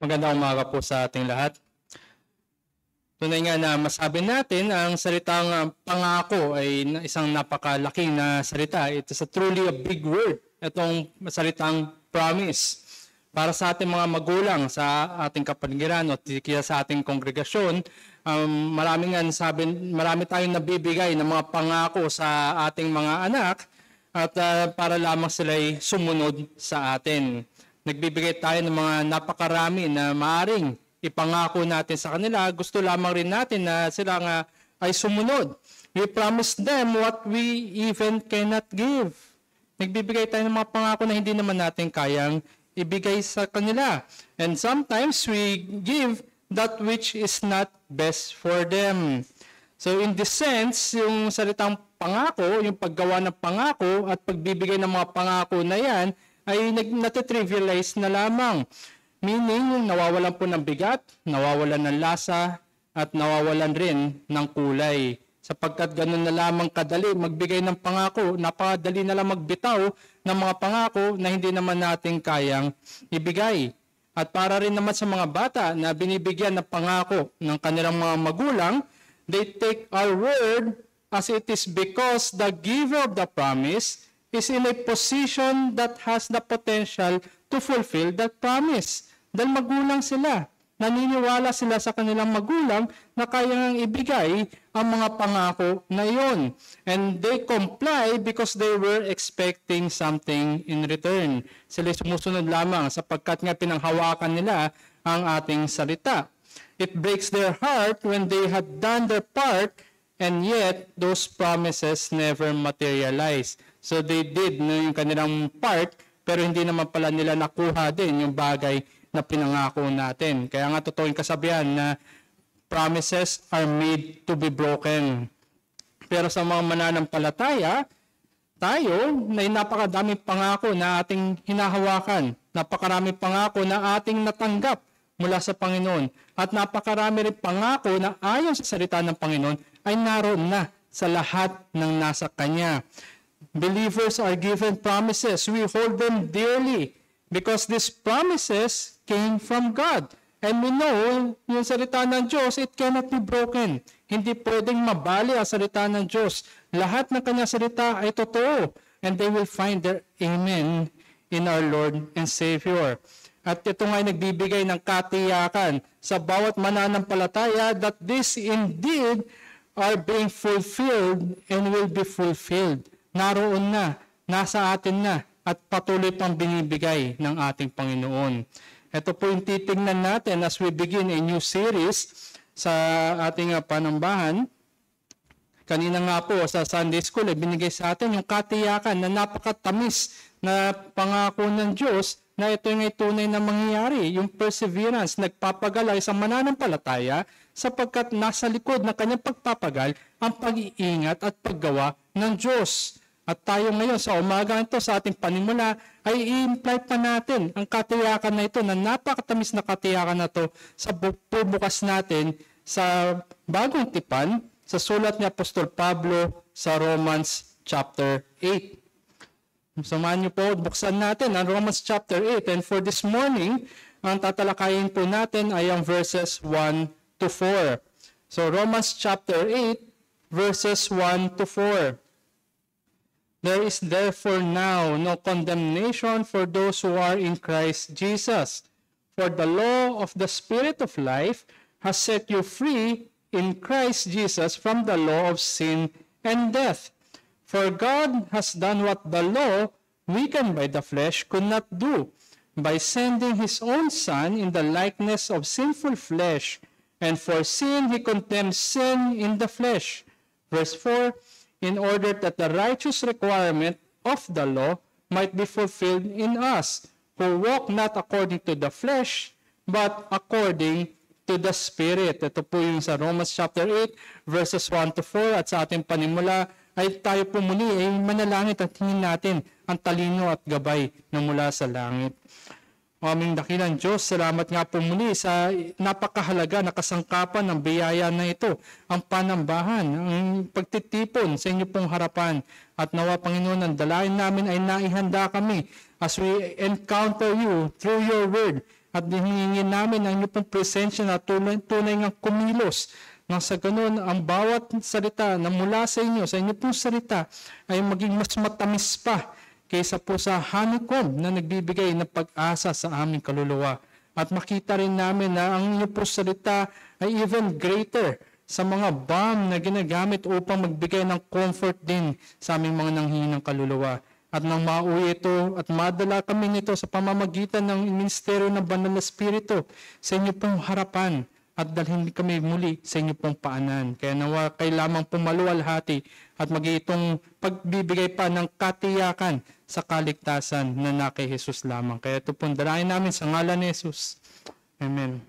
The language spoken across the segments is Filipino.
Magandang umaga po sa ating lahat. Tunay nga na masabi natin ang salitang pangako ay isang napakalaki na salita. It is truly a big word. Itong salitang promise. Para sa ating mga magulang, sa ating kapaligiran o kaya sa ating kongregasyon, marami tayong nabibigay ng mga pangako sa ating mga anak at para lamang sila'y sumunod sa atin. Nagbibigay tayo ng mga napakarami na maaring ipangako natin sa kanila. Gusto lamang rin natin na sila nga ay sumunod. We promise them what we even cannot give. Nagbibigay tayo ng mga pangako na hindi naman natin kayang ibigay sa kanila. And sometimes we give that which is not best for them. So in this sense, yung salitang pangako, yung paggawa ng pangako at pagbibigay ng mga pangako na yan, ay natitrivialize na lamang. Meaning, nawawalan po ng bigat, nawawalan ng lasa, at nawawalan rin ng kulay. Sapagkat ganun na lamang kadali magbigay ng pangako, napakadali na lang magbitaw ng mga pangako na hindi naman natin kayang ibigay. At para rin naman sa mga bata na binibigyan ng pangako ng kanilang mga magulang, they take our word as it is because the giver of the promise is in a position that has the potential to fulfill that promise. Dahil magulang sila. Naniniwala sila sa kanilang magulang na kayang ibigay ang mga pangako na iyon. And they comply because they were expecting something in return. Sila sumusunod lamang sapagkat nga pinanghawakan nila ang ating salita. It breaks their heart when they had done their part and yet those promises never materialize. So they did yung kanilang part, pero hindi naman pala nila nakuha din yung bagay na pinangako natin. Kaya nga totoo yung kasabihan na promises are made to be broken. Pero sa mga mananampalataya, tayo na napakadaming pangako na ating hinahawakan. Napakaraming pangako na ating natanggap mula sa Panginoon. At napakarami rin pangako na ayon sa salita ng Panginoon ay naroon na sa lahat ng nasa Kanya. Believers are given promises. We hold them dearly because these promises came from God. And we know, yung salita ng Diyos, it cannot be broken. Hindi pwedeng mabali ang salita ng Diyos. Lahat ng kanyang salita ay totoo. And they will find their amen in our Lord and Savior. At ito nga ay nagbibigay ng katiyakan sa bawat mananampalataya that this indeed are being fulfilled and will be fulfilled. Naroon na, nasa atin na, at patuloy pang binibigay ng ating Panginoon. Ito po yung titignan natin as we begin a new series sa ating panambahan. Kanina nga po sa Sunday School, binigay sa atin yung katiyakan na napakatamis na pangako ng Diyos na ito yung tunay na mangyayari. Yung perseverance, nagpapagalay sa mananampalataya sapagkat nasa likod ng kanyang pagpapagal ang pag-iingat at paggawa ng Diyos. At tayo ngayon sa umaga ito sa ating panimula ay i-imply pa natin ang katiyakan na ito na napakatamis na katiyakan na ito sa bubukas natin sa bagong tipan sa sulat ni Apostol Pablo sa Romans chapter 8. Samahan niyo po, buksan natin ang Romans chapter 8. And for this morning, ang tatalakayin po natin ay ang verses 1 to 4. So Romans chapter 8, verses 1 to 4. There is therefore now no condemnation for those who are in Christ Jesus. For the law of the Spirit of life has set you free in Christ Jesus from the law of sin and death. For God has done what the law, weakened by the flesh, could not do, by sending His own Son in the likeness of sinful flesh. And for sin, He condemned sin in the flesh. Verse 4, in order that the righteous requirement of the law might be fulfilled in us, who walk not according to the flesh, but according to the Spirit. Ito po yung sa Romans chapter 8, verses 1 to 4. At sa ating panimula, ay tayo po muli ay manalangin at hingin natin ang talino at gabay na mula sa langit. Aming dakilang Diyos, salamat nga po muli sa napakahalaga na kasangkapan ng biyaya na ito, ang panambahan, ang pagtitipon sa inyo pong harapan. At nawa, Panginoon, ang dalain namin ay naihanda kami as we encounter you through your word. At hinihingi namin ang inyong pong presensya na tunay ng kumilos. Nang sa ganun, ang bawat salita na mula sa inyo, sa inyo pong salita, ay maging mas matamis pa kaysa po sa honeycomb na nagbibigay ng pag-asa sa aming kaluluwa. At makita rin namin na ang inyong pong salita ay even greater sa mga balm na ginagamit upang magbigay ng comfort din sa aming mga nanghihinang kaluluwa. At nang mauwi ito at madala kami nito sa pamamagitan ng ministeryo ng Banal na Espiritu sa inyo pong harapan at dalhin kami muli sa inyo pong paanan. Kaya nawa kayo lamang pumaluwalhati at mag-iitong pagbibigay pa ng katiyakan sa kaligtasan na kay Jesus lamang. Kaya ito pong dalayan namin sa ngalan ni Jesus. Amen.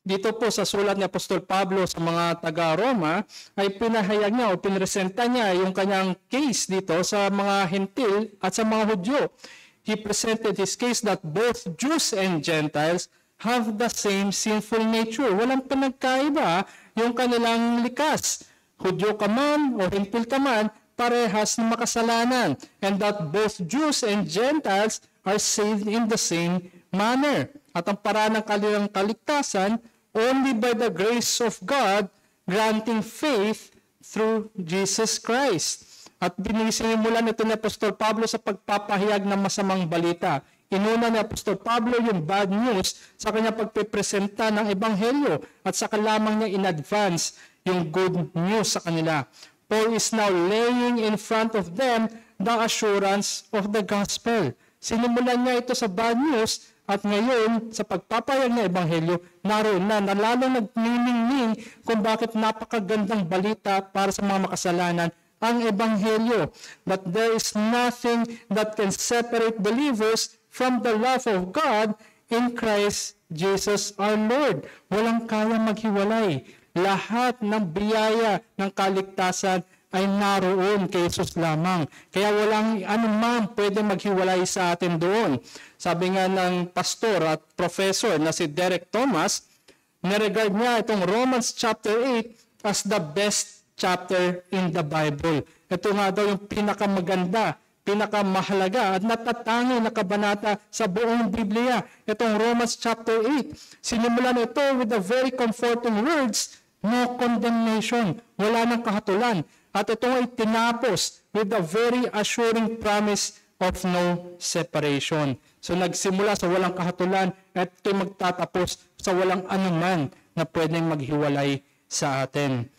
Dito po sa sulat ni Apostol Pablo sa mga taga-Roma ay pinahayag niya o pinresenta niya yung kanyang case dito sa mga Hentil at sa mga Hudyo. He presented his case that both Jews and Gentiles have the same sinful nature. Walang pinagkaiba yung kanilang likas. Hudyo ka man o Hentil ka man, parehas na makasalanan. And that both Jews and Gentiles are saved in the same manner. At ang paraan ng kanilang kaligtasan only by the grace of God, granting faith through Jesus Christ. At binisimulan nito ni Apostol Pablo sa pagpapahayag ng masamang balita. Inuna ni Apostol Pablo yung bad news sa kanyang pagpipresenta ng Ebanghelyo at saka lamang niya in advance yung good news sa kanila. Paul is now laying in front of them the assurance of the gospel. Sinimulan niya ito sa bad news. At ngayon, sa pagpapayag ng Ebanghelyo, naroon na lalong nagniningning kung bakit napakagandang balita para sa mga makasalanan ang Ebanghelyo. That there is nothing that can separate believers from the love of God in Christ Jesus our Lord. Walang kayang maghiwalay. Lahat ng biyaya ng kaligtasan ay naroon kay Jesus lamang. Kaya walang anuman pwede maghiwalay sa atin doon. Sabi nga ng pastor at professor na si Derek Thomas, niregard niya itong Romans chapter 8 as the best chapter in the Bible. Ito nga daw yung pinakamaganda, pinakamahalaga at natatangi na kabanata sa buong Biblia. Itong Romans chapter 8. Sinimulan ito with the very comforting words, no condemnation, wala nang kahatulan. At ito ay tinapos with a very assuring promise of no separation. So nagsimula sa walang kahatulan at ito magtatapos sa walang anuman na pwedeng maghiwalay sa atin.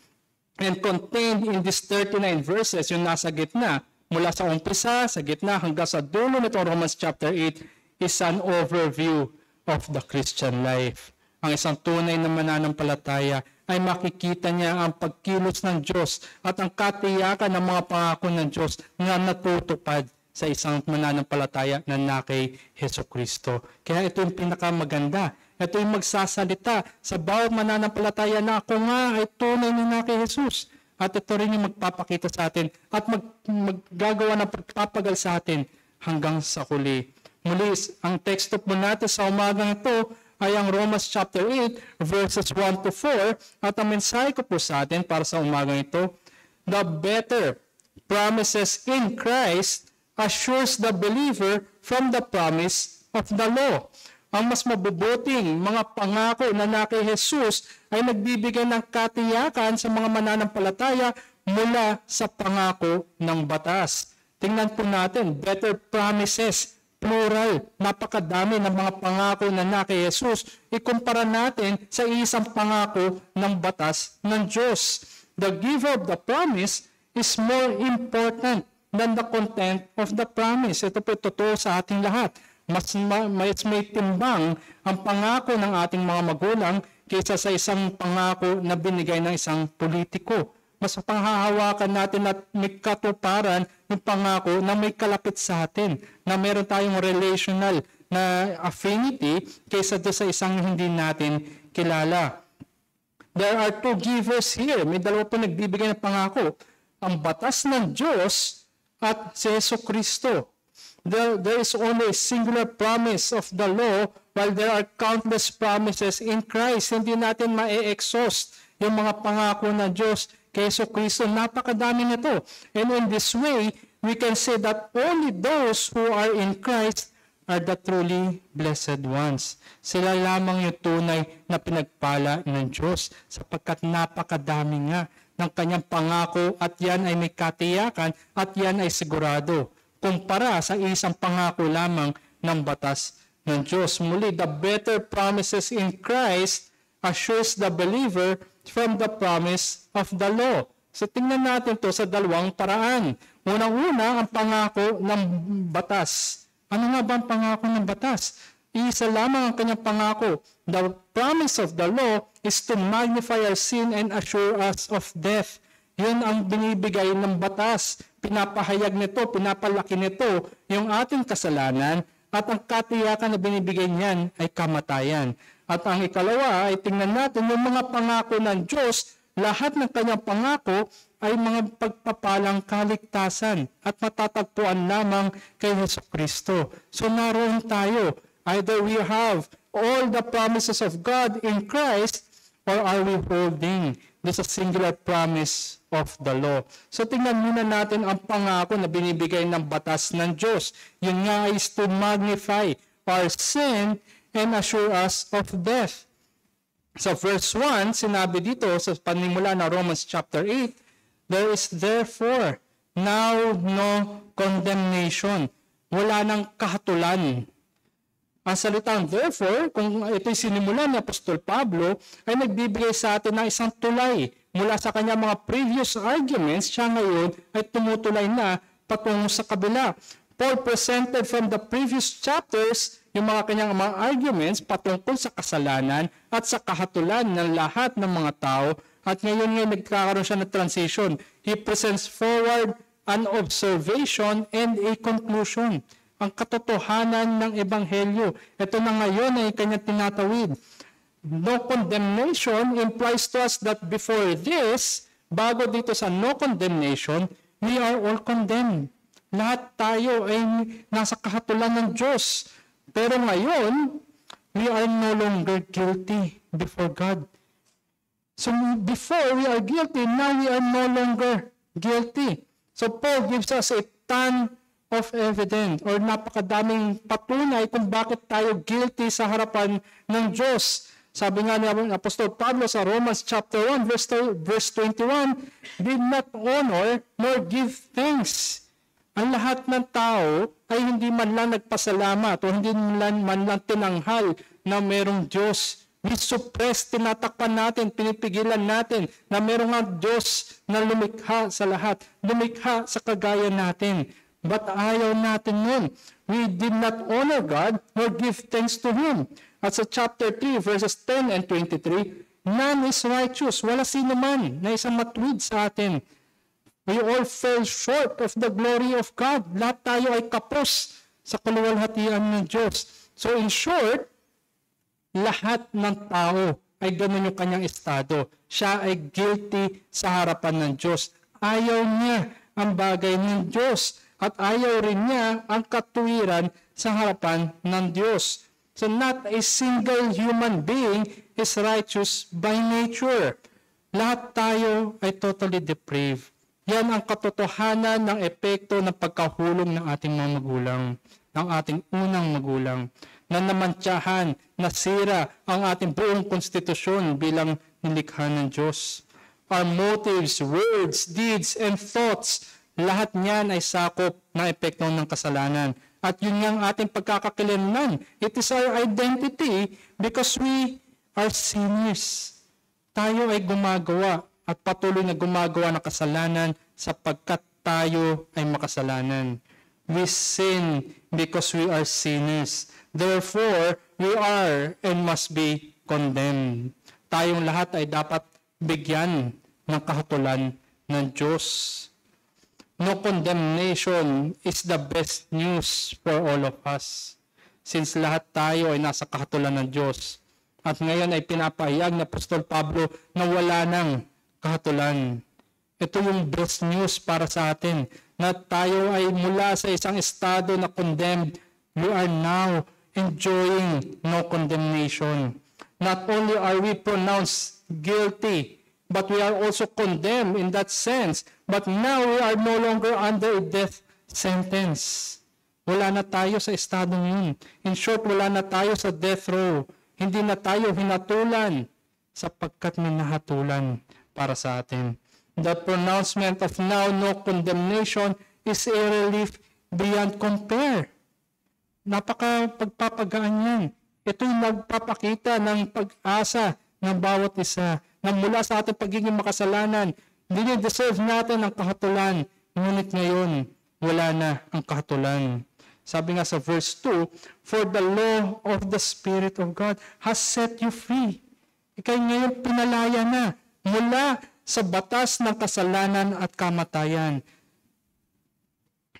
And contained in these 39 verses, yung nasa gitna, mula sa umpisa, sa gitna, hanggang sa dulo nitong Romans chapter 8, is an overview of the Christian life. Ang isang tunay na mananampalataya ay makikita niya ang pagkilos ng Diyos at ang katiyakan ng mga pangako ng Diyos na natutupad sa isang mananampalataya na kay Hesukristo. Kaya ito yung pinakamaganda. Ito yung magsasalita sa bawat mananampalataya na ako nga ay tunay na kay Jesus. At ito rin yung magpapakita sa atin at maggagawa ng pagpapagal sa atin hanggang sa huli. Muli, ang teksto po natin sa umagang ito ay ang Romans chapter 8 verses 1 to 4 at ang mensahe ko po sa atin para sa umagang ito, the better promises in Christ assures the believer from the promise of the law. Ang mas mabubuting mga pangako na kay Jesus ay nagbibigay ng katiyakan sa mga mananampalataya mula sa pangako ng batas. Tingnan po natin, better promises, plural, napakadami ng mga pangako na kay Jesus. Ikumpara natin sa isang pangako ng batas ng Diyos. The giver of the promise is more important than the content of the promise. Ito po totoo sa ating lahat. Mas may timbang ang pangako ng ating mga magulang kaysa sa isang pangako na binigay ng isang politiko. Mas panghahawakan natin at may katuparan ng pangako na may kalapit sa atin, na meron tayong relational na affinity kaysa doon sa isang hindi natin kilala. There are two givers here. May dalawa po nagbibigay ng pangako. Ang batas ng Diyos at si Hesukristo. There is only a singular promise of the law while there are countless promises in Christ. Hindi natin ma-exhaust yung mga pangako ng Diyos kay Jesucristo. Napakadami na ito. And in this way, we can say that only those who are in Christ are the truly blessed ones. Sila lamang yung tunay na pinagpala ng Diyos sapagkat napakadami nga ng kanyang pangako at yan ay may katiyakan at yan ay sigurado. Kumpara sa isang pangako lamang ng batas ng Diyos. Muli, the better promises in Christ assures the believer from the promise of the law. So tingnan natin to sa dalawang paraan. Unang-una, ang pangako ng batas. Ano nga ba ang pangako ng batas? Isa lamang ang kanyang pangako. The promise of the law is to magnify our sin and assure us of death. Yun ang binibigay ng batas. Pinapahayag nito, pinapalaki nito yung ating kasalanan at ang katiyakan na binibigay niyan ay kamatayan. At ang ikalawa ay tingnan natin yung mga pangako ng Diyos. Lahat ng kanyang pangako ay mga pagpapalang kaligtasan at matatagpuan lamang kay Jesucristo. So naroon tayo. Either we have all the promises of God in Christ or are we holding this singular promise of the law. So tingnan muna natin ang pangako na binibigay ng batas ng Diyos. Yun nga is to magnify our sin and assure us of death. Sa verse 1, sinabi dito sa panimula ng Romans chapter 8, there is therefore now no condemnation. Wala nang kahatulan. Ang salitang therefore, kung ito'y sinimulan ni Apostol Pablo, ay nagbibigay sa atin ng isang tulay. Mula sa kanyang mga previous arguments, siya ngayon ay tumutulay na patungo sa kabila. Paul presented from the previous chapters yung mga kanyang mga arguments patungkol sa kasalanan at sa kahatulan ng lahat ng mga tao. At ngayon nagkakaroon siya ng transition. He presents forward an observation and a conclusion. Ang katotohanan ng Ebanghelyo. Ito na ngayon ay kanyang tinatawid. No condemnation implies to us that before this, bago dito sa no condemnation, we are all condemned. Lahat tayo ay nasa kahatulan ng Diyos. Pero ngayon, we are no longer guilty before God. So before we are guilty, now we are no longer guilty. So Paul gives us a ton of evidence or napakadaming patunay kung bakit tayo guilty sa harapan ng Diyos. Sabi nga ni Apostol Pablo sa Romans chapter 1 verse 21, did not honor nor give thanks. Ang lahat ng tao ay hindi man lang nagpasalamat o hindi man lang tinanghal na merong Diyos. We suppress, tinatakpan natin, pinipigilan natin na merong nga Diyos na lumikha sa lahat, lumikha sa kagaya natin. But ayaw natin nun. We did not honor God nor give thanks to Him. At sa chapter 3 verses 10 and 23, none is righteous. Wala sino man na isang matuwid sa atin. We all fell short of the glory of God. Lahat tayo ay kapos sa kaluwalhatian ng Diyos. So in short, lahat ng tao ay ganun yung kanyang estado. Siya ay guilty sa harapan ng Diyos. Ayaw niya ang bagay ng Diyos at ayaw rin niya ang katuwiran sa harapan ng Diyos. So not a single human being is righteous by nature. Lahat tayo ay totally depraved. Yan ang katotohanan ng epekto ng pagkahulog ng ating mga magulang, ng ating unang magulang, na namantyahan, nasira ang ating buong konstitusyon bilang nilikha ng Diyos. Our motives, words, deeds, and thoughts, lahat niyan ay sakop ng epekto ng kasalanan. At yun yung ating pagkakakilanlan. It is our identity because we are sinners. Tayo ay gumagawa at patuloy na gumagawa ng kasalanan sapagkat tayo ay makasalanan. We sin because we are sinners. Therefore, we are and must be condemned. Tayong lahat ay dapat bigyan ng kahatulan ng Diyos. No condemnation is the best news for all of us. Since lahat tayo ay nasa kahatulan ng Diyos. At ngayon ay pinapahayag ni Apostol Pablo na wala nang kahatulan. Ito yung best news para sa atin na tayo ay mula sa isang estado na condemned, we are now enjoying no condemnation. Not only are we pronounced guilty, but we are also condemned in that sense. But now we are no longer under a death sentence. Wala na tayo sa estadong yun. In short, wala na tayo sa death row. Hindi na tayo hinatulan sapagkat may nahatulan para sa atin. The pronouncement of now no condemnation is a relief beyond compare. Napaka-pagpapagaan yan. Ito'y nagpapakita ng pag-asa ng bawat isa na mula sa ating pagiging makasalanan, dinideserve natin ang kahatulan. Ngunit ngayon, wala na ang kahatulan. Sabi nga sa verse 2, for the law of the Spirit of God has set you free. Ika'y ngayon pinalaya na mula sa batas ng kasalanan at kamatayan.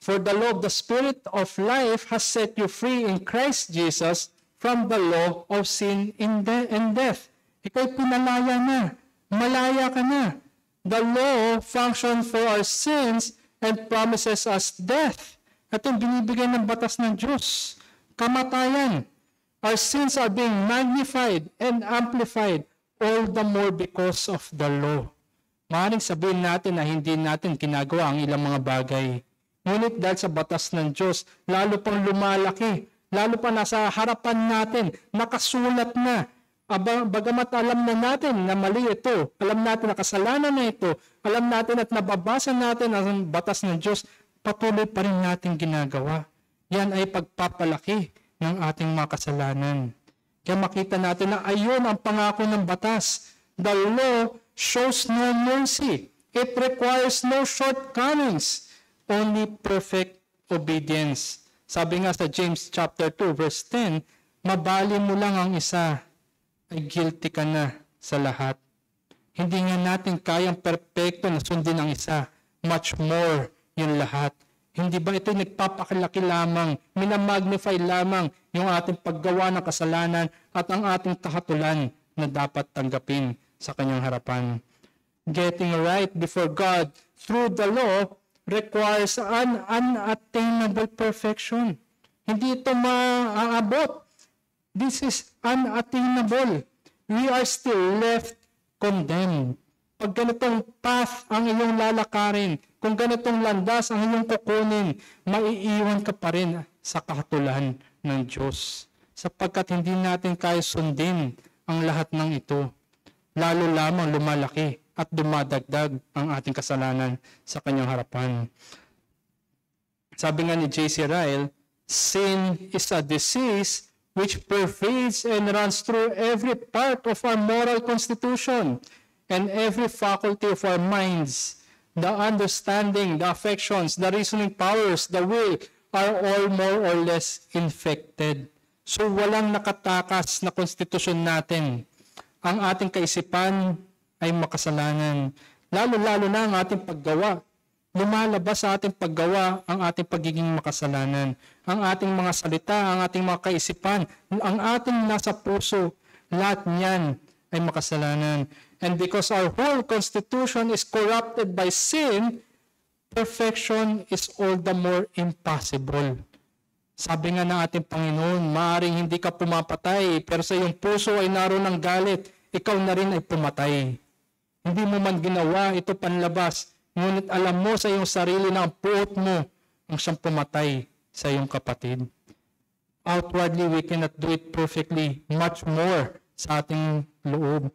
For the law of the Spirit of life has set you free in Christ Jesus from the law of sin and death. Ika'y pinalaya na. Malaya ka na. The law functions for our sins and promises us death. At yung binibigay ng batas ng Diyos, kamatayan. Our sins are being magnified and amplified all the more because of the law. Maaaring sabihin natin na hindi natin ginagawa ang ilang mga bagay. Ngunit dahil sa batas ng Diyos, lalo pang lumalaki, lalo pa nasa harapan natin, nakasulat na. Bagamat alam na natin na mali ito, alam natin na kasalanan na ito, alam natin at nababasa natin ang batas ng Diyos, patuloy pa rin natin ginagawa. Yan ay pagpapalaki ng ating mga kasalanan. Kaya makita natin na ayun ang pangako ng batas. The law shows no mercy. It requires no shortcomings, only perfect obedience. Sabi nga sa James chapter 2 verse 10, mabali mo lang ang isa, ay guilty ka na sa lahat. Hindi nga natin kayang perpekto na sundin ang isa, much more yung lahat. Hindi ba ito nagpapakalaki lamang, minamagnify lamang yung ating paggawa ng kasalanan at ang ating kahatulan na dapat tanggapin sa kanyang harapan. Getting right before God through the law requires an unattainable perfection. Hindi ito maaabot. This is unattainable. We are still left condemned. Pag ganitong path ang iyong lalakarin, kung ganitong landas ang iyong kukunin, maiiwan ka pa rin sa kahatulan ng Diyos. Sapagkat hindi natin kaya sundin ang lahat ng ito. Lalo lamang lumalaki at dumadagdag ang ating kasalanan sa kanyang harapan. Sabi nga ni J.C. Ryle, sin is a disease which pervades and runs through every part of our moral constitution and every faculty of our minds. The understanding, the affections, the reasoning powers, the will are all more or less infected. So walang nakatakas na konstitusyon natin. Ang ating kaisipan ay makasalanan. Lalo-lalo na ang ating paggawa. Lumalabas sa ating paggawa ang ating pagiging makasalanan. Ang ating mga salita, ang ating mga kaisipan, ang ating nasa puso, lahat niyan ay makasalanan. And because our whole constitution is corrupted by sin, perfection is all the more impossible. Sabi nga ng ating Panginoon, maaaring hindi ka pumapatay, pero sa iyong puso ay naroon ang galit, ikaw na rin ay pumatay. Hindi mo man ginawa ito panlabas, ngunit alam mo sa iyong sarili na ang puot mo ang siyang pumatay sa iyong kapatid. Outwardly, we cannot do it perfectly, much more sa ating loob.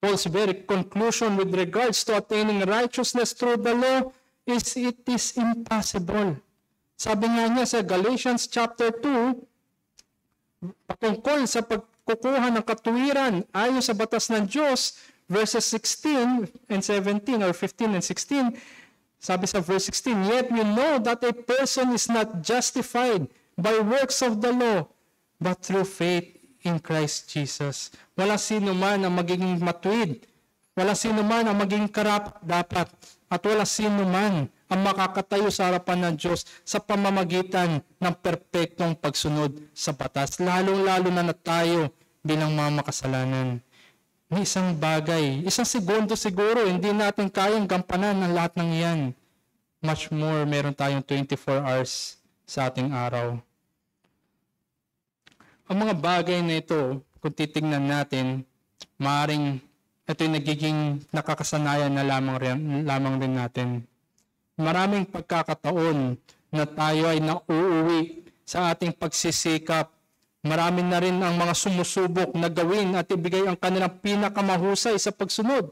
Paul's very conclusion with regards to attaining righteousness through the law is it is impossible. Sabi nga niya sa Galatians chapter 2, patungkol sa pagkukuha ng katuwiran ayon sa batas ng Diyos, verses 16 and 17 or 15 and 16, sabi sa verse 16, yet we know that a person is not justified by works of the law, but through faith in Christ Jesus. Wala sino man ang magiging matuwid, wala sino man ang magiging karapat-dapat, at wala sino man ang makakatayo sa harapan ng Diyos sa pamamagitan ng perpektong pagsunod sa batas, lalong-lalo na tayo bilang mga makasalanan. May isang bagay, isang segundo siguro, hindi natin kayang gampanan ang lahat ng iyan. Much more, meron tayong 24 hours sa ating araw. Ang mga bagay na ito, kung titingnan natin, maaaring ito'y nagiging nakakasanayan na lamang rin natin. Maraming pagkakataon na tayo ay nauuwi sa ating pagsisikap. Marami na rin ang mga sumusubok na gawin at ibigay ang kanilang pinakamahusay sa pagsunod.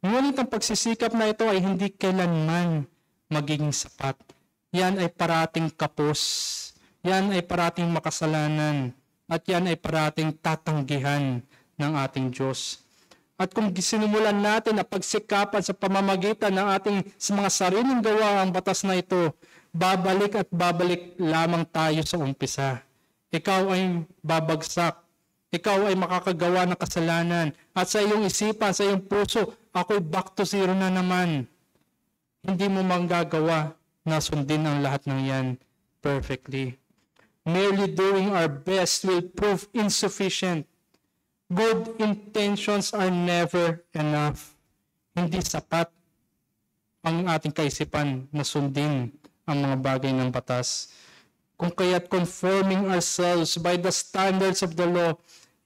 Ngunit ang pagsisikap na ito ay hindi kailanman magiging sapat. Yan ay parating kapos. Yan ay parating makasalanan. At yan ay parating tatanggihan ng ating Diyos. At kung sinumulan natin ang pagsikapan sa pamamagitan ng ating mga sariling gawa ang batas na ito, babalik at babalik lamang tayo sa umpisa. Ikaw ay babagsak. Ikaw ay makakagawa ng kasalanan. At sa iyong isipan, sa iyong puso, ako'y back to zero na naman. Hindi mo manggagawa na sundin ang lahat ng yan perfectly. Merely doing our best will prove insufficient. Good intentions are never enough. Hindi sapat ang ating kaisipan na sundin ang mga bagay ng batas. Kung kaya't conforming ourselves by the standards of the law,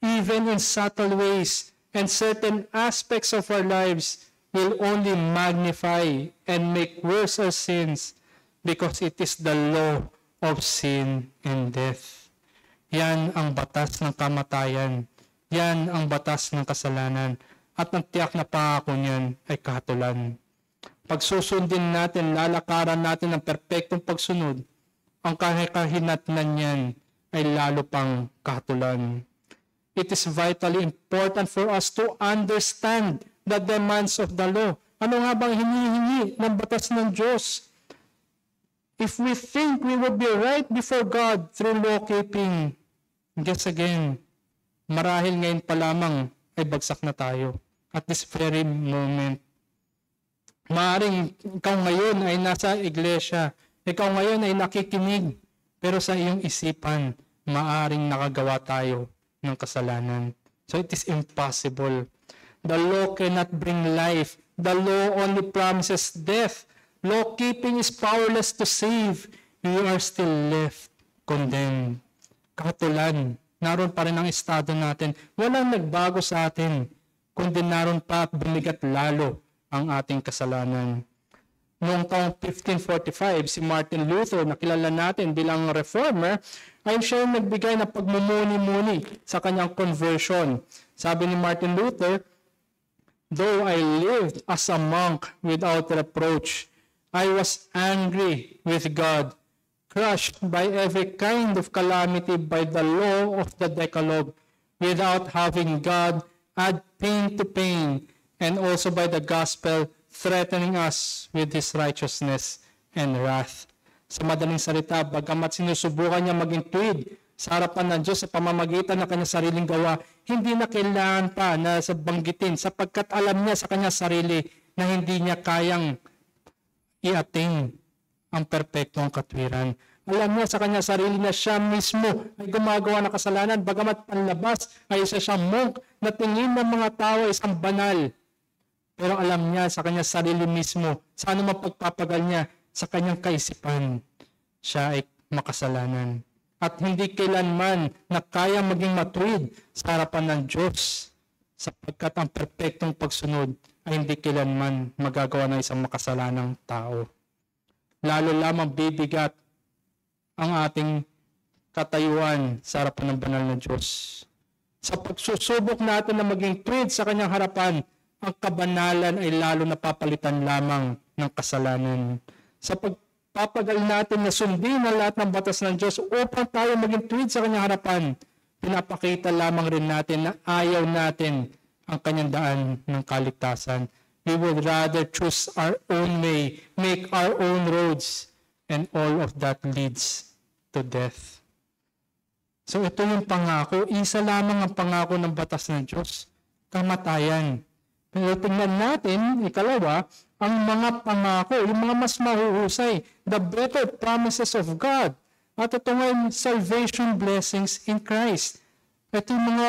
even in subtle ways and certain aspects of our lives, will only magnify and make worse our sins because it is the law of sin and death. Yan ang batas ng kamatayan. Yan ang batas ng kasalanan. At ang tiyak na pangako niyan ay kahatulan. Pag susundin natin, lalakaran natin ang perpektong pagsunod, ang kahinatnan niyan ay lalo pang kahatulan. It is vitally important for us to understand the demands of the law. Ano nga bang hinihingi ng batas ng Diyos? If we think we would be right before God through law-keeping, guess again, marahil ngayon pa lamang ay bagsak na tayo at this very moment. Maaring ikaw ngayon ay nasa iglesia, ikaw ngayon ay nakikinig, pero sa iyong isipan, maaring nakagawa tayo ng kasalanan. So it is impossible. The law cannot bring life. The law only promises death. Law-keeping is powerless to save. You are still left condemned. Kahatulan, naroon pa rin ang estado natin. Walang nagbago sa atin, kundi naroon pa at bumigat lalo ang ating kasalanan. Noong taong 1545, si Martin Luther, na kilala natin bilang reformer, ay siya yung nagbigay ng pagmumuni-muni sa kanyang conversion. Sabi ni Martin Luther, "Though I lived as a monk without reproach, I was angry with God, crushed by every kind of calamity by the law of the Decalogue, without having God add pain to pain, and also by the gospel threatening us with His righteousness and wrath." Sa madaling salita, bagamat sinusubukan niya maging tuwid sa harapan ng Diyos sa pamamagitan ng kanyang sariling gawa, hindi na kailangan pa na sa banggitin sapagkat alam niya sa kanyang sarili na hindi niya kayang i-attain ang perpektong katwiran. Alam niya sa kanyang sarili na siya mismo ay gumagawa ng kasalanan, bagamat panlabas ay isa siyang monk na tingin ng mga tao ay isang banal. Pero alam niya sa kanyang sarili mismo, sa anumang pagpapagal niya, sa kanyang kaisipan, siya ay makasalanan. At hindi kailanman na kaya maging matuwid sa harapan ng Diyos, sapagkat ang perpektong pagsunod ay hindi kailanman magagawa ng isang makasalanang tao. Lalo lamang bibigat ang ating katayuan sa harapan ng banal na Diyos. Sa pagsusubok natin na maging tuwid sa kanyang harapan, ang kabanalan ay lalo napapalitan lamang ng kasalanan. Sa pagpapagal natin na sundin ang lahat ng batas ng Diyos upang tayo maging tuwid sa kanyang harapan, pinapakita lamang rin natin na ayaw natin ang kanyang daan ng kaligtasan. We would rather choose our own way, make our own roads, and all of that leads to death. So ito yung pangako. Isa lamang ang pangako ng batas ng Diyos, kamatayan. Pero tingnan natin, ikalawa, ang mga pangako, yung mga mas mahuhusay, the better promises of God. At ito nga yung salvation blessings in Christ. Ito yung mga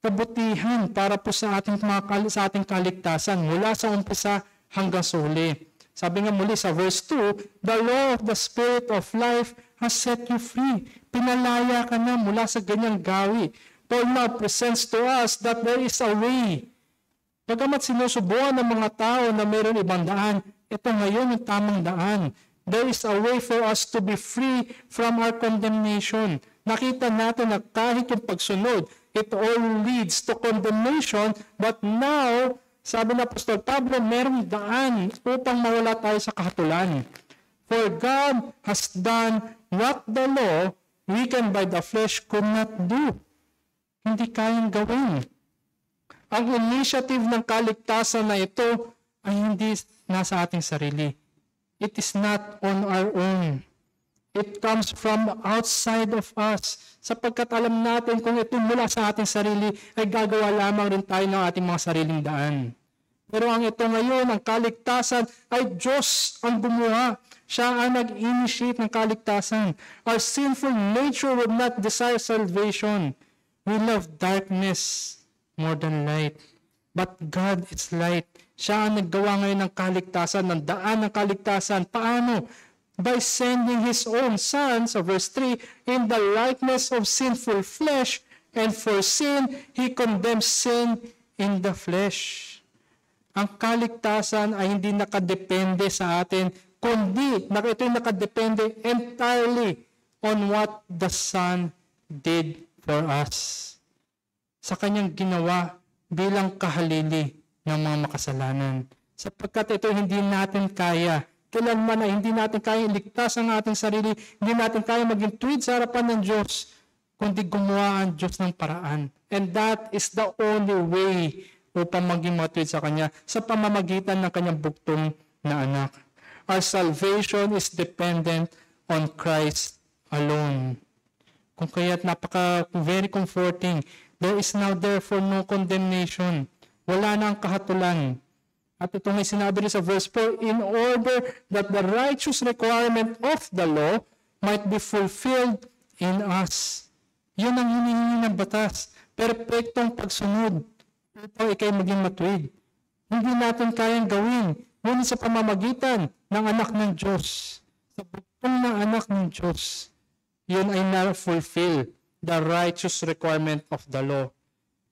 kabutihan para po sa ating kaligtasan mula sa umpisa hanggang sa huli. Sabi nga muli sa verse 2, "The law of the Spirit of life has set you free." Pinalaya ka na mula sa ganyang gawi. Paul now presents to us that there is a way. Bagamat sinusubuan ng mga tao na mayroon ibang daan, ito ngayon yung tamang daan. There is a way for us to be free from our condemnation. Nakita natin na kahit yung pagsunod, it all leads to condemnation, but now, sabi ng Apostol Pablo, merong daan upang mawala tayo sa kahatulan. For God has done what the law, weakened by the flesh, could not do. Hindi kayang gawin. Ang initiative ng kaligtasan na ito ay hindi nasa ating sarili. It is not on our own. It comes from outside of us. Sapagkat alam natin kung ito mula sa ating sarili, ay gagawa lamang rin tayo ng ating mga sariling daan. Pero ang ito ngayon, ang kaligtasan, ay Diyos ang gumawa. Siya ang nag-initiate ng kaligtasan. Our sinful nature would not desire salvation. We love darkness more than light. But God is light. Siya ang naggawa ngayon ng kaligtasan, ng daan ng kaligtasan. Paano? By sending His own Son, sa verse 3, in the likeness of sinful flesh, and for sin, He condemns sin in the flesh. Ang kaligtasan ay hindi nakadepende sa atin, kundi ito'y nakadepende entirely on what the Son did for us. Sa Kanyang ginawa bilang kahalili ng mga makasalanan. Sapagkat ito hindi natin kaya. Kailanman ay hindi natin kaya iligtas ang ating sarili, hindi natin kaya maging tuwid sa harapan ng Diyos, kundi gumawa ang Diyos ng paraan. And that is the only way upang maging matuwid sa Kanya sa pamamagitan ng Kanyang bugtong na anak. Our salvation is dependent on Christ alone. Kung kaya't very comforting. There is now therefore no condemnation. Wala na ang kahatulan. At ito may sinabi rin sa verse 4, in order that the righteous requirement of the law might be fulfilled in us. Yun ang hinihingi ng batas. Perpektong pagsunod upang ikay maging matuwid. Hindi natin kayang gawin. Ngunit sa pamamagitan ng anak ng Diyos, sa bugtong ng anak ng Diyos, yun ay na-fulfill the righteous requirement of the law.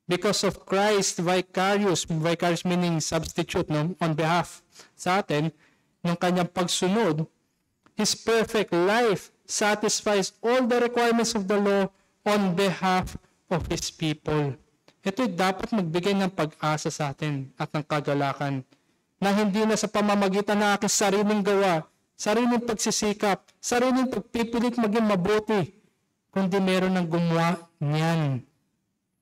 Because of Christ, vicarious meaning substitute on behalf sa atin, ng kanyang pagsunod, His perfect life satisfies all the requirements of the law on behalf of His people. Ito'y dapat magbigay ng pag-asa sa atin at ng kagalakan na hindi na sa pamamagitan ng aking sariling gawa, sariling pagsisikap, sariling pagpipilit maging mabuti, kundi meron ng gumawa niyan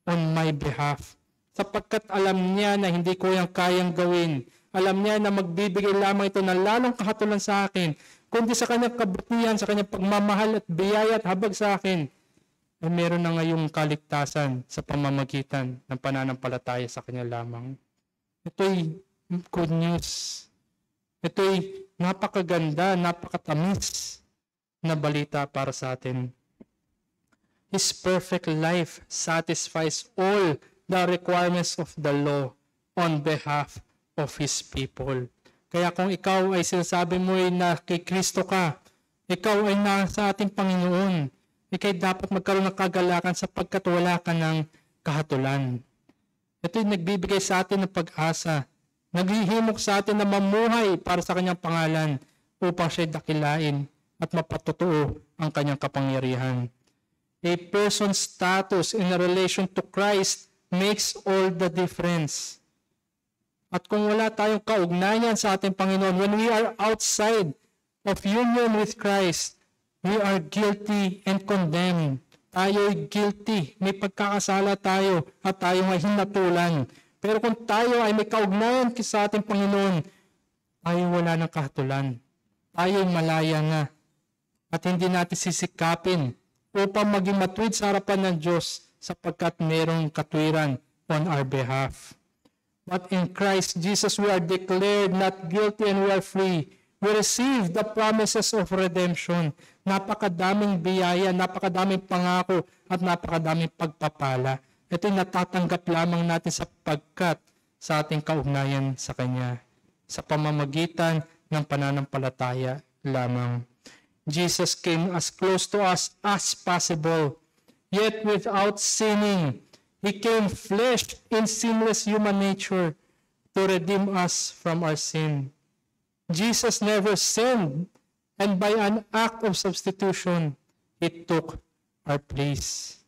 on my behalf. Sapagkat alam niya na hindi ko yung kayang gawin. Alam niya na magbibigay lamang ito ng lalong kahatulan sa akin, kundi sa kanyang kabutihan, sa kanyang pagmamahal at biyaya at habag sa akin, ay meron na ngayong kaligtasan sa pamamagitan ng pananampalataya sa kanya lamang. Ito'y good news. Ito'y napakaganda, napakatamis na balita para sa atin. His perfect life satisfies all the requirements of the law on behalf of His people. Kaya kung ikaw ay sinasabi mo ay na kay Kristo ka, ikaw ay nasa ating Panginoon, ikay dapat magkaroon ng kagalakan sapagkat wala ka ng kahatulan. Ito'y nagbibigay sa atin ng pag-asa, naghihimok sa atin na mamuhay para sa Kanyang pangalan upang siya'y dakilain at mapatutuo ang Kanyang kapangyarihan. A person's status in relation to Christ makes all the difference. At kung wala tayong kaugnayan sa ating Panginoon, when we are outside of union with Christ, we are guilty and condemned. Tayo'y guilty, may pagkakasala tayo at tayo ay hinatulan. Pero kung tayo ay may kaugnayan sa ating Panginoon, tayo wala ng kahatulan. Tayo'y malaya na at hindi natin sisikapin upang maging matuwid sa harapan ng Diyos sapagkat merong katwiran on our behalf. But in Christ Jesus we are declared not guilty and we are free. We receive the promises of redemption. Napakadaming biyaya, napakadaming pangako at napakadaming pagpapala. Ito'y natatanggap lamang natin sapagkat sa ating kaugnayan sa Kanya, sa pamamagitan ng pananampalataya lamang. Jesus came as close to us as possible, yet without sinning. He came fleshed in sinless human nature to redeem us from our sin. Jesus never sinned And by an act of substitution, He took our place.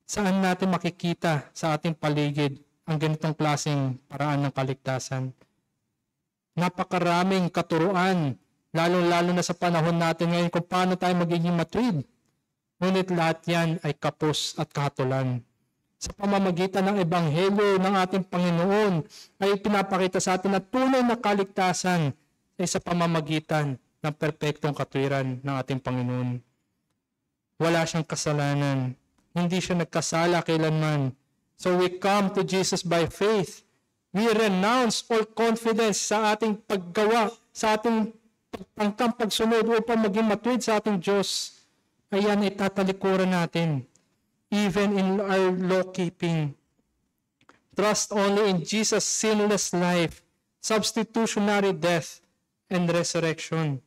Saan natin makikita sa ating paligid ang ganitong klaseng paraan ng kaligtasan? Napakaraming katuruan, lalong-lalo na sa panahon natin ngayon kung paano tayo magiging matuwid. Ngunit lahat yan ay kapos at kahatulan. Sa pamamagitan ng Ebanghelyo ng ating Panginoon ay pinapakita sa atin na tunay na kaligtasan ay sa pamamagitan ng perpektong katwiran ng ating Panginoon. Wala siyang kasalanan. Hindi siya nagkasala kailanman. So we come to Jesus by faith. We renounce all confidence sa ating paggawa, sa ating pagtangkang pagsunod upang maging matuwid sa ating Diyos. Ayan ay tatalikuran natin. Even in our law-keeping. Trust only in Jesus' sinless life, substitutionary death, and resurrection.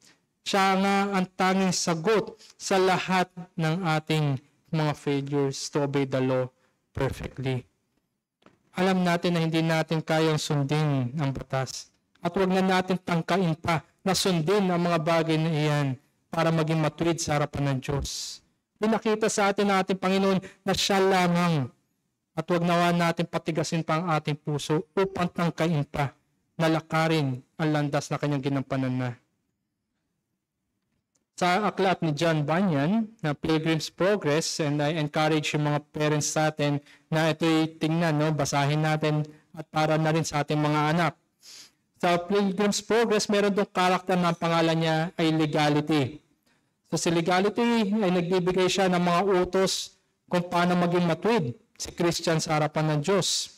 Siya nga ang tanging sagot sa lahat ng ating mga failures to obey the law perfectly. Alam natin na hindi natin kayang sundin ang batas. At huwag na natin tangkain pa na sundin ang mga bagay na iyan para maging matuwid sa harapan ng Diyos. Pinakita sa atin ng ating Panginoon na siya lamang at huwag nawa natin patigasin pa ang ating puso upang tangkain pa na lakarin ang landas na kanyang ginampanan na. Sa aklat ni John Bunyan na Pilgrim's Progress, and I encourage yung mga parents sa atin na ito'y tingnan, basahin natin at para na rin sa ating mga anak. Sa Pilgrim's Progress, meron doong karakter na ang pangalan niya ay legality. So si legality ay nagbibigay siya ng mga utos kung paano maging matuwid si Christian sa harapan ng Diyos.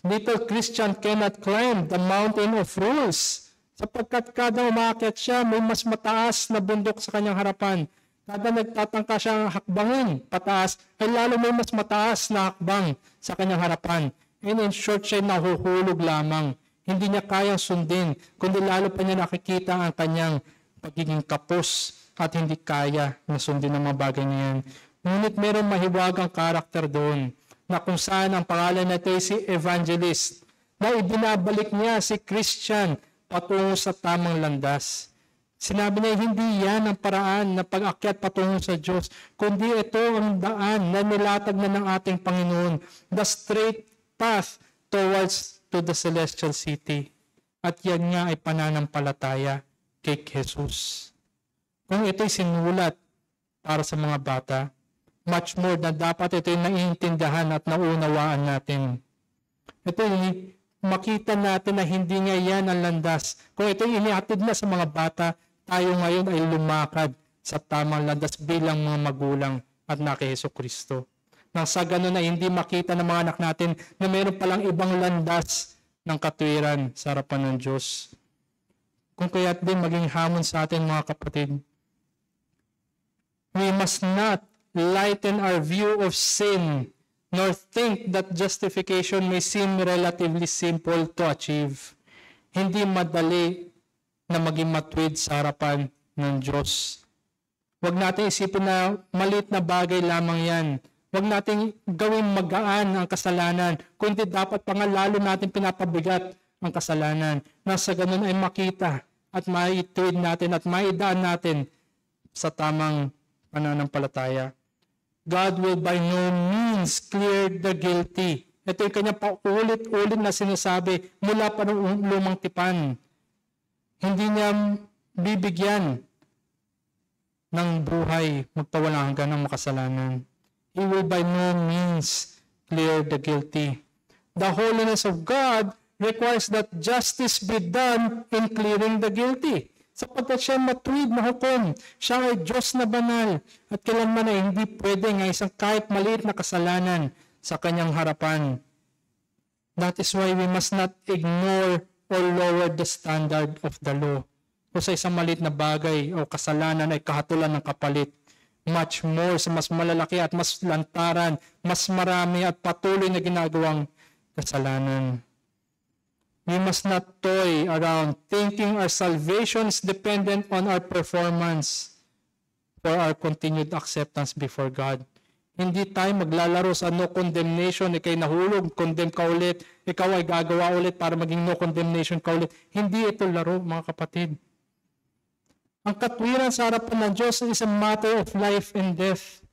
Little Christian cannot climb the mountain of rules sapagkat kada umakyat siya may mas mataas na bundok sa kanyang harapan. Kada nagtatangka siyang hakbangin pataas ay lalo may mas mataas na hakbang sa kanyang harapan. And in short, siya nahuhulog lamang. Hindi niya kayang sundin kundi lalo pa niya nakikita ang kanyang pagiging kapos at hindi kaya na sundin ang mga bagay niyan. Ngunit mayroong mahiwagang karakter doon na kung saan ang pangalan na ito ay si evangelist na ibinabalik niya si Christian patungo sa tamang landas. Sinabi niya hindi yan ang paraan na pag-akyat patungo sa Diyos, kundi ito ang daan na nilatag na ng ating Panginoon, the straight path towards to the celestial city. At yan nga ay pananampalataya kay Jesus. Kung ito'y sinulat para sa mga bata, much more na dapat ito'y naiintindihan at naunawaan natin. Ito'y makita natin na hindi nga yan ang landas. Kung ito'y inihatid na sa mga bata, tayo ngayon ay lumakad sa tamang landas bilang mga magulang at na kay Jesucristo. Nang sa ganun na hindi makita ng mga anak natin na mayroon palang ibang landas ng katwiran sa harapan ng Diyos. Kung kaya't din maging hamon sa atin mga kapatid, we must not lighten our view of sin, nor think that justification may seem relatively simple to achieve. Hindi madali na maging matuwid sa harapan ng Diyos. Huwag natin isipin na maliit na bagay lamang yan. Huwag natin gawin magaan ang kasalanan, kundi dapat pa nga lalo natin pinapabigat ang kasalanan. Na sa ganun ay makita at maituwid natin at maidaan natin sa tamang pananampalataya. God will by no means clear the guilty. Ito yung kanya paulit-ulit na sinasabi mula pa ng lumang tipan. Hindi niya bibigyan ng buhay magpawalang hanggan ng makasalanan. He will by no means clear the guilty. The holiness of God requires that justice be done in clearing the guilty. Sapagkat siya matuwid na hukom, siya ay Diyos na banal, at kailanman ay hindi pwede nga isang kahit maliit na kasalanan sa kanyang harapan. That is why we must not ignore or lower the standard of the law. Kung sa isang maliit na bagay o kasalanan ay kahatulan ng kapalit, much more sa mas malalaki at mas lantaran, mas marami at patuloy na ginagawang kasalanan. We must not toy around thinking our salvation is dependent on our performance for our continued acceptance before God. Hindi tayo maglalaro sa no condemnation, ikay nahulog, condemn ka ulit, ikaw ay gagawa ulit para maging no condemnation ka ulit. Hindi ito laro, mga kapatid. Ang katwiran sa harapan ng Diyos is a matter of life and death.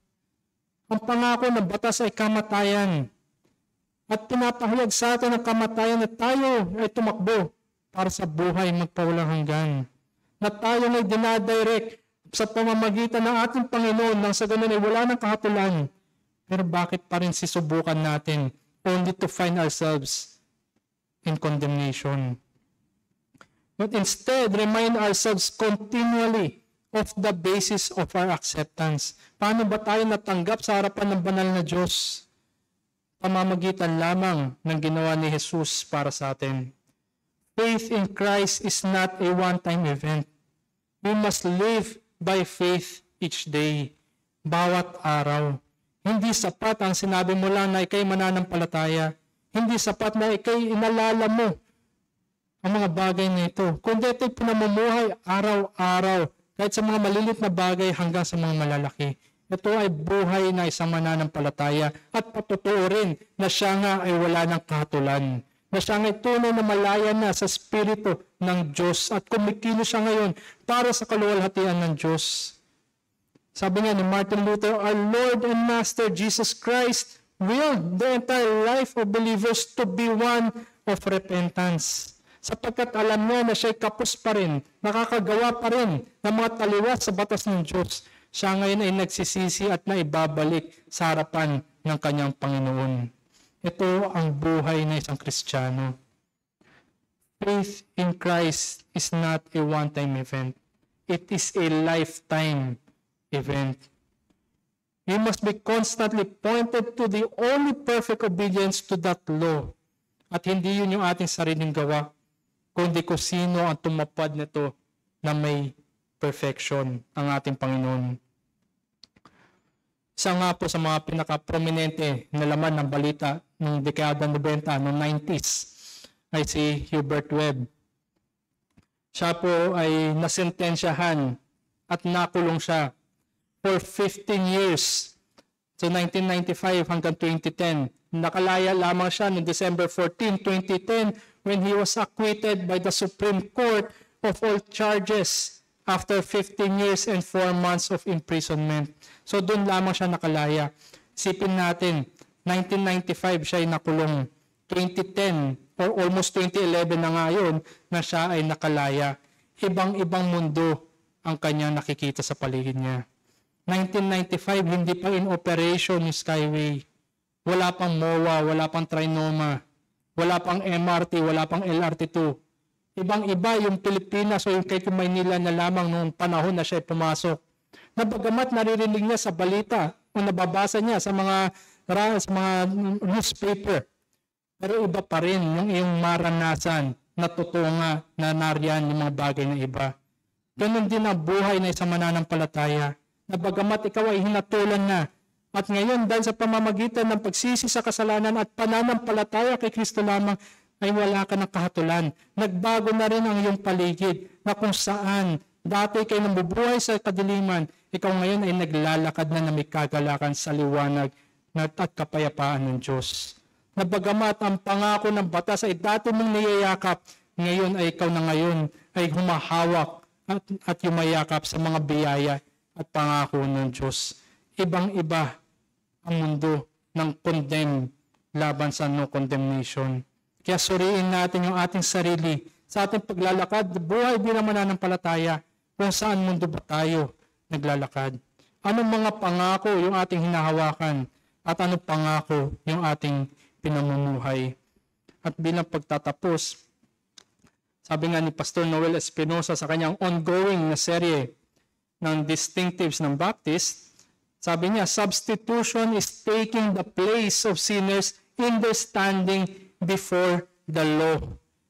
Ang pangako ng batas ay kamatayan. At pinapahayag sa atin ang kamatayan na tayo ay tumakbo para sa buhay magpawalang hanggan. Na tayo ay dinadirect sa pamamagitan ng ating Panginoon nang sa ganun ay wala ng kahatulan. Pero bakit pa rin sisubukan natin only to find ourselves in condemnation? But instead, remind ourselves continually of the basis of our acceptance. Paano ba tayo natanggap sa harapan ng banal na Diyos? Pamamagitan lamang ng ginawa ni Jesus para sa atin. Faith in Christ is not a one-time event. We must live by faith each day, bawat araw. Hindi sapat ang sinabi mo lang na ikay mananampalataya. Hindi sapat na ikay inalala mo ang mga bagay na ito. Kundi ito'y pinamumuhay araw-araw, kahit sa mga malilit na bagay hanggang sa mga malalaki. Ito ay buhay na isang mananampalataya at patutuo rin na siya nga ay wala ng kahatulan. Na siya nga ay tunay na malaya na sa Espiritu ng Diyos at kumikilos siya ngayon para sa kaluwalhatian ng Diyos. Sabi nga ni Martin Luther, our Lord and Master Jesus Christ willed the entire life of believers to be one of repentance. Sapagkat alam niya na siya'y kapos pa rin, nakakagawa pa rin ng mga taliwas sa batas ng Diyos. Siya ngayon ay nagsisisi at naibabalik sa harapan ng kanyang Panginoon. Ito ang buhay na isang Kristiyano. Faith in Christ is not a one-time event. It is a lifetime event. You must be constantly pointed to the only perfect obedience to that law. At hindi yun yung ating sariling gawa, kundi kung sino ang tumapad nito na may perfection, ang ating Panginoon. Isa nga po sa mga pinaka-prominente na laman ng balita ng dekada 90, noong 90s, ay si Hubert Webb. Siya po ay nasentensyahan at nakulong siya for 15 years. So 1995 hanggang 2010. Nakalaya lamang siya noong December 14, 2010 when he was acquitted by the Supreme Court of all charges after 15 years and 4 months of imprisonment. So doon lamang siya nakalaya. Isipin natin, 1995 siya ay nakulong. 2010 or almost 2011 na ngayon na siya ay nakalaya. Ibang-ibang mundo ang kanya nakikita sa paligid niya. 1995, hindi pa in operation yung Skyway. Wala pang MOA, wala pang Trinoma, wala pang MRT, wala pang LRT2. Ibang-iba yung Pilipinas o yung kay Maynila na lamang noong panahon na siya ay pumasok. Na bagamat naririnig niya sa balita o nababasa niya sa mga newspaper, pero iba pa rin yung iyong maranasan na totoo nga na nariyan yung mga bagay na iba. Ganun din ang buhay na isang mananampalataya na bagamat ikaw ay hinatulan na at ngayon dahil sa pamamagitan ng pagsisi sa kasalanan at pananampalataya kay Kristo lamang ay wala ka ng kahatulan. Nagbago na rin ang iyong paligid na kung saan dati kayo nabubuhay sa kadiliman, ikaw ngayon ay naglalakad na may kagalakan sa liwanag at kapayapaan ng Diyos. Na bagamat ang pangako ng batas ay dati mong niyayakap, ngayon ay ikaw na ngayon ay humahawak at yumayakap sa mga biyaya at pangako ng Diyos. Ibang-iba ang mundo ng condemn laban sa no condemnation. Kaya suriin natin yung ating sarili sa ating paglalakad, buhay bilang mananampalataya, kung saan mundo ba tayo naglalakad. Anong mga pangako yung ating hinahawakan at anong pangako yung ating pinamumuhay. At bilang pagtatapos, sabi nga ni Pastor Noel Espinosa sa kanyang ongoing na serye ng Distinctives ng Baptist, sabi niya, substitution is taking the place of sinners in their standing before the law.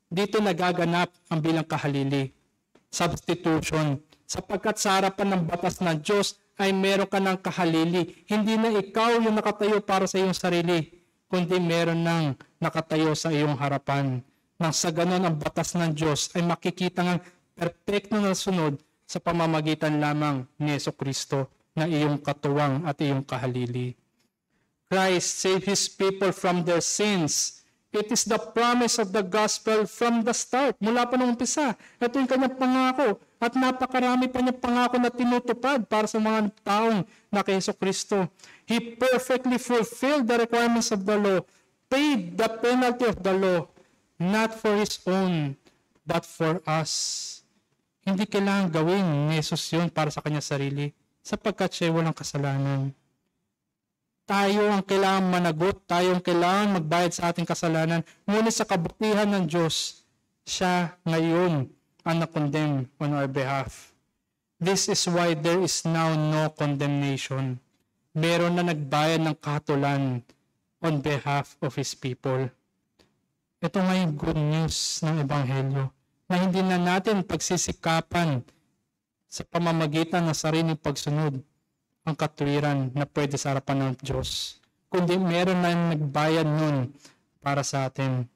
Dito nagaganap ang bilang kahalili. Substitution. Sapagkat sa harapan ng batas ng Diyos ay meron ka ng kahalili. Hindi na ikaw yung nakatayo para sa iyong sarili, kundi meron nang nakatayo sa iyong harapan. Nang sa ganon ang batas ng Diyos ay makikita ng perpekto na sunod sa pamamagitan lamang ni Jesucristo na iyong katuwang at iyong kahalili. Christ saved His people from their sins. It is the promise of the gospel from the start. Mula pa nung umpisa, ito yung kanyang pangako. At napakarami pa niya pangako na tinutupad para sa mga taong na kay Jesucristo. He perfectly fulfilled the requirements of the law, paid the penalty of the law, not for His own, but for us. Hindi kailangan gawin ni Jesus yun para sa kanya sarili, sapagkat siya walang kasalanan. Tayo ang kailangan managot, tayo ang kailangan magbayad sa ating kasalanan, ngunit sa kabutihan ng Diyos, siya ngayon ang na-condemn on our behalf. This is why there is now no condemnation. Meron na nagbayad ng kahatulan on behalf of His people. Ito nga yung good news ng Ebanghelyo, na hindi na natin pagsisikapan sa pamamagitan ng sariling pagsunod ang katwiran na pwede sa harapan ng Diyos, kundi meron na nagbayad nun para sa atin.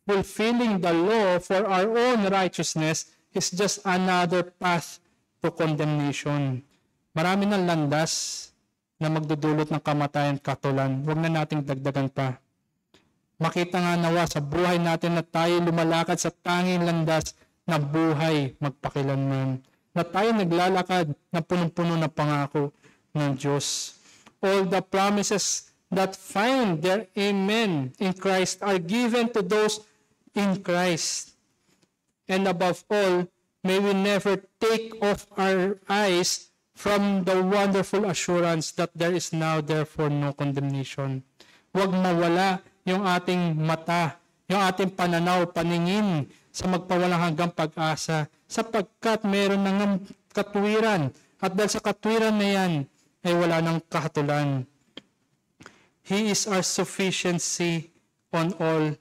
Fulfilling the law for our own righteousness is just another path to condemnation. Marami ng landas na magdudulot ng kamatayan at katulan. Huwag na nating dagdagan pa. Makita nga nawa sa buhay natin na tayo lumalakad sa tanging landas na buhay magpakilanman. Na tayo naglalakad na punong-puno na pangako ng Diyos. All the promises that find their amen in Christ are given to those in Christ. And above all, may we never take off our eyes from the wonderful assurance that there is now therefore no condemnation. Huwag mawala yung ating mata, yung ating pananaw, paningin sa magpawalang hanggang pag-asa, sapagkat meron ng katwiran, at dahil sa katwiran na yan, ay wala ng kahatulan. He is our sufficiency on all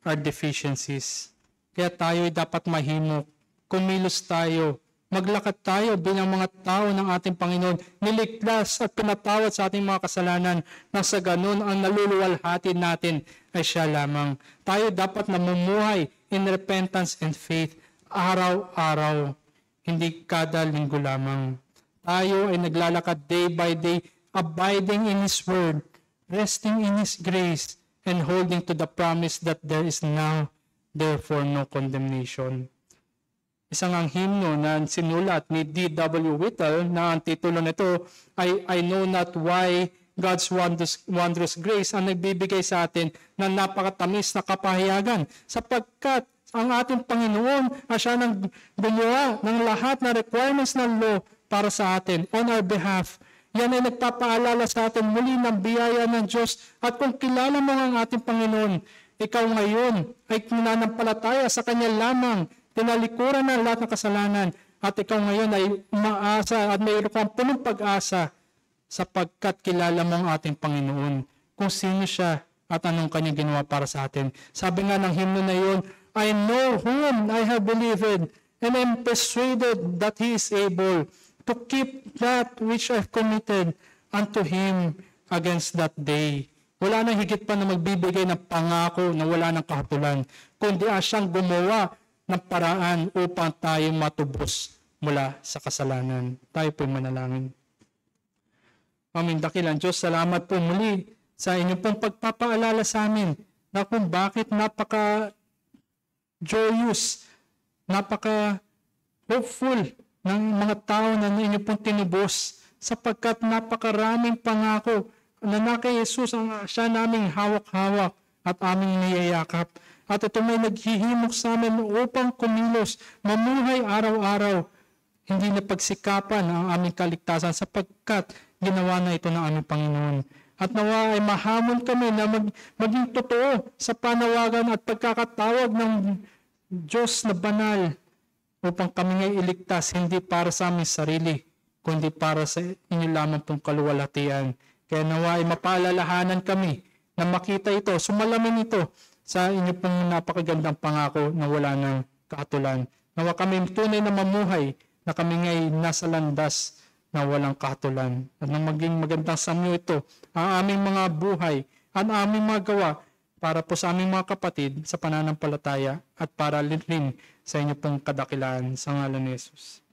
our deficiencies. Kaya tayo ay dapat mahimok, kumilos tayo, maglakad tayo bilang mga tao ng ating Panginoon, niligtas at pinatawad sa ating mga kasalanan, nang sa ganun ang naluluwalhati natin ay siya lamang. Tayo dapat namumuhay in repentance and faith araw-araw, hindi kada linggo lamang. Tayo ay naglalakad day by day, abiding in His Word, resting in His grace, and holding to the promise that there is now therefore no condemnation. Isang ang himno na sinulat ni D.W. Whittle na ang titulo nito ay I Know Not Why God's Wondrous Grace ang nagbibigay sa atin ng napakatamis na kapahayagan, sapagkat ang ating Panginoon ay siya nang gumawa ng lahat na requirements ng law para sa atin on our behalf. Yan ay nagpapaalala sa atin muli ng biyaya ng Diyos, at kung kilala mo ang ating Panginoon, ikaw ngayon ay nananampalataya sa Kanya lamang, tinalikuran na lahat ng kasalanan, at ikaw ngayon ay umaasa at mayroon kang punong pag-asa sapagkat kilala mo ang ating Panginoon, kung sino siya at anong kanyang ginawa para sa atin. Sabi nga ng hymno na yun, I know whom I have believed, and am persuaded that He is able to keep that which I have committed unto Him against that day. Wala nang higit pa na magbibigay ng pangako na wala ng kahatulan, kundi siyang gumawa ng paraan upang tayo matubos mula sa kasalanan. Tayo po'y manalangin. Aming dakilan Diyos, salamat po muli sa inyong pong pagpapaalala sa amin na kung bakit napaka-joyous, napaka-hopeful ng mga tao na inyong pong tinubos, sapagkat napakaraming pangako na kay Jesus ang siya naming hawak-hawak at aming niyayakap. At ito may naghihimok sa amin upang kumilos, mamuhay araw-araw, hindi na pagsikapan ang aming kaligtasan, sapagkat ginawa na ito ng aming Panginoon. At nawa ay mahamon kami na maging totoo sa panawagan at pagkakatawag ng Diyos na banal, upang kami ngay iligtas, hindi para sa aming sarili, kundi para sa inyo lamang pong kaluwalhatian. Kaya nawa ay mapaalalahanan kami na makita ito, sumalamin ito sa inyo pong napakagandang pangako na wala ng kahatulan. Nawa kami tunay na mamuhay na kami ngay nasa landas na walang kahatulan. At nang maging magandang samyo ito, ang aming mga buhay, ang aming mga gawa, para po sa aming mga kapatid sa pananampalataya at para rin sa inyo pong kadakilaan sa ngalan ni Jesus.